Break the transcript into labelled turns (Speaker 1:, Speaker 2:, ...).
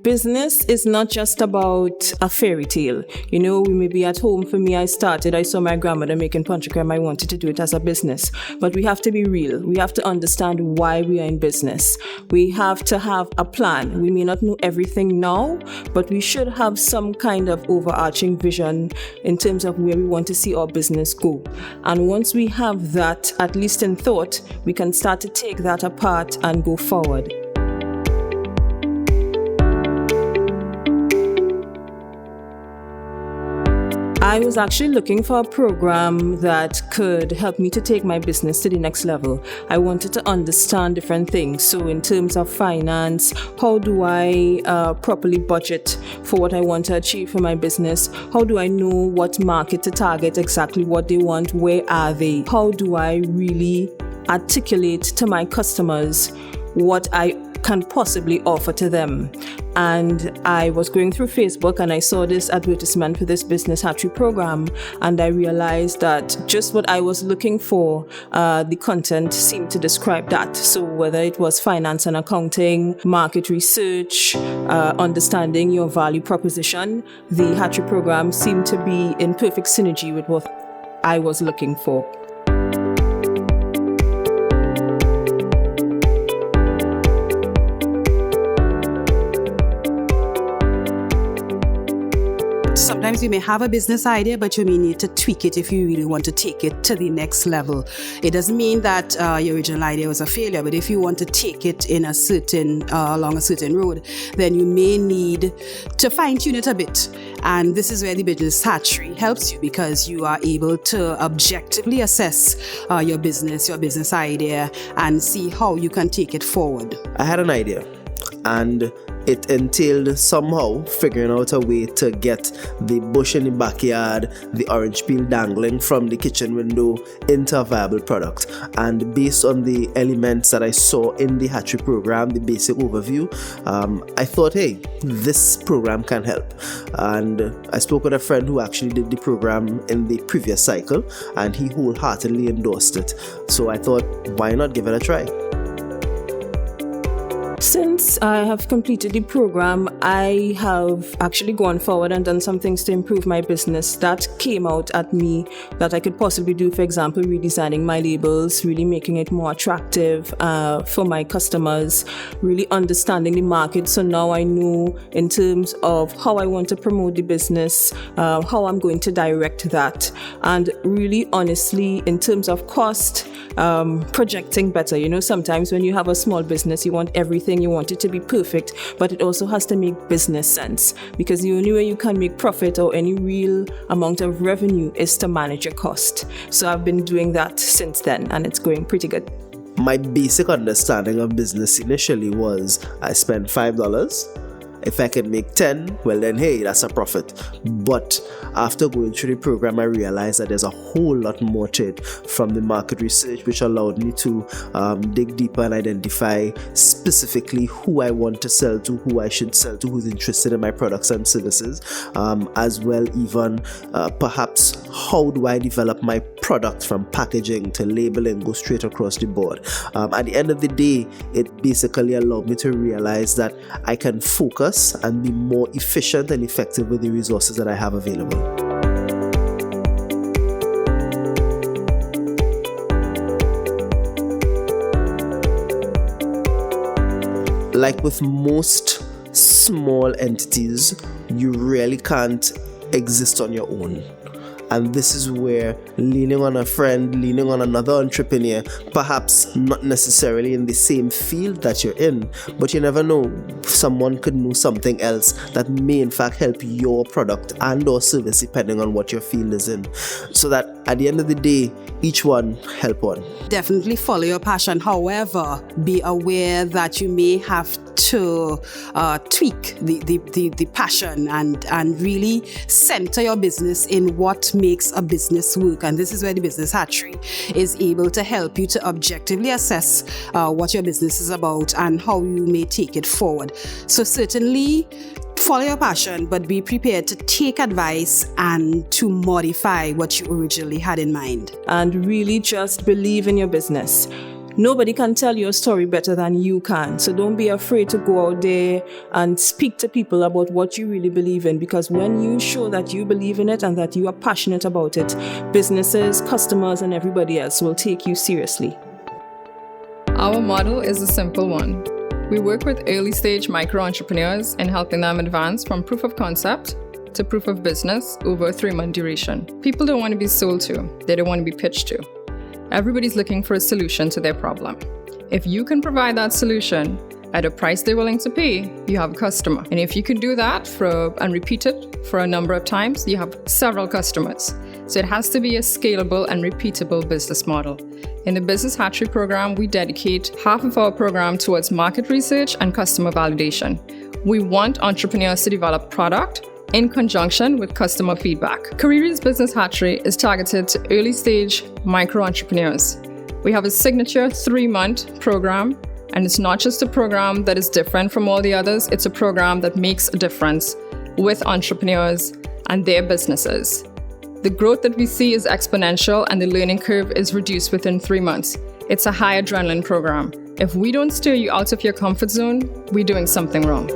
Speaker 1: Business is not just about a fairy tale. We may be at home. For me, I saw my grandmother making punch cream. I wanted to do it as a business. But we have to be real. We have to understand why we are in business. We have to have a plan. We may not know everything now, but we should have some kind of overarching vision in terms of where we want to see our business go. And once we have that, at least in thought, we can start to take that apart and go forward. I was actually looking for a program that could help me to take my business to the next level. I wanted to understand different things. So in terms of finance, how do I properly budget for what I want to achieve for my business? How do I know what market to target, exactly what they want, where are they? How do I really articulate to my customers what I can possibly offer to them? And I was going through Facebook and I saw this advertisement for this business hatchery program, and I realized that just what I was looking for, the content seemed to describe that. So whether it was finance and accounting, market research, understanding your value proposition, the hatchery program seemed to be in perfect synergy with what I was looking for.
Speaker 2: Sometimes you may have a business idea, but you may need to tweak it if you really want to take it to the next level. It doesn't mean that your original idea was a failure, but if you want to take it in along a certain road, then you may need to fine-tune it a bit. And this is where the business hatchery helps you, because you are able to objectively assess your business idea, and see how you can take it forward.
Speaker 3: I had an idea, and it entailed somehow figuring out a way to get the bush in the backyard, the orange peel dangling from the kitchen window, into a viable product. And based on the elements that I saw in the hatchery program, the basic overview, I thought, hey, this program can help. And I spoke with a friend who actually did the program in the previous cycle, and he wholeheartedly endorsed it. So I thought, why not give it a try?
Speaker 1: Since I have completed the program, I have actually gone forward and done some things to improve my business that came out at me that I could possibly do. For example, redesigning my labels, really making it more attractive for my customers, really understanding the market. So now I know in terms of how I want to promote the business, how I'm going to direct that. And really, honestly, in terms of cost, projecting better. Sometimes when you have a small business, you want everything, you want it to be perfect, but it also has to make business sense, because the only way you can make profit or any real amount of revenue is to manage your cost. So I've been doing that since then, and it's going pretty good.
Speaker 3: My basic understanding of business initially was I spend $5. If I can make 10, well then, hey, that's a profit. But after going through the program, I realized that there's a whole lot more to it, from the market research, which allowed me to dig deeper and identify specifically who I want to sell to, who I should sell to, who's interested in my products and services, as well even perhaps how do I develop my product from packaging to labeling, go straight across the board. At the end of the day, it basically allowed me to realize that I can focus and be more efficient and effective with the resources that I have available. Like with most small entities, you really can't exist on your own. And this is where leaning on a friend, leaning on another entrepreneur, perhaps not necessarily in the same field that you're in, but you never know, someone could know something else that may in fact help your product and or service, depending on what your field is in. So that at the end of the day, each one help one.
Speaker 2: Definitely follow your passion. However, be aware that you may have to tweak the passion and really center your business in what makes a business work. And this is where the business hatchery is able to help you to objectively assess what your business is about and how you may take it forward. So certainly follow your passion, but be prepared to take advice and to modify what you originally had in mind.
Speaker 1: And really just believe in your business. Nobody can tell your story better than you can. So don't be afraid to go out there and speak to people about what you really believe in, because when you show that you believe in it and that you are passionate about it, businesses, customers, and everybody else will take you seriously.
Speaker 4: Our model is a simple one. We work with early-stage micro-entrepreneurs in helping them advance from proof of concept to proof of business over a 3-month duration. People don't want to be sold to. They don't want to be pitched to. Everybody's looking for a solution to their problem. If you can provide that solution at a price they're willing to pay, you have a customer. And if you can do that and repeat it for a number of times, you have several customers. So it has to be a scalable and repeatable business model. In the Business Hatchery program, we dedicate half of our program towards market research and customer validation. We want entrepreneurs to develop product in conjunction with customer feedback. CARIRI's Business Hatchery is targeted to early-stage micro-entrepreneurs. We have a signature 3-month program, and it's not just a program that is different from all the others, it's a program that makes a difference with entrepreneurs and their businesses. The growth that we see is exponential, and the learning curve is reduced within 3 months. It's a high adrenaline program. If we don't steer you out of your comfort zone, we're doing something wrong.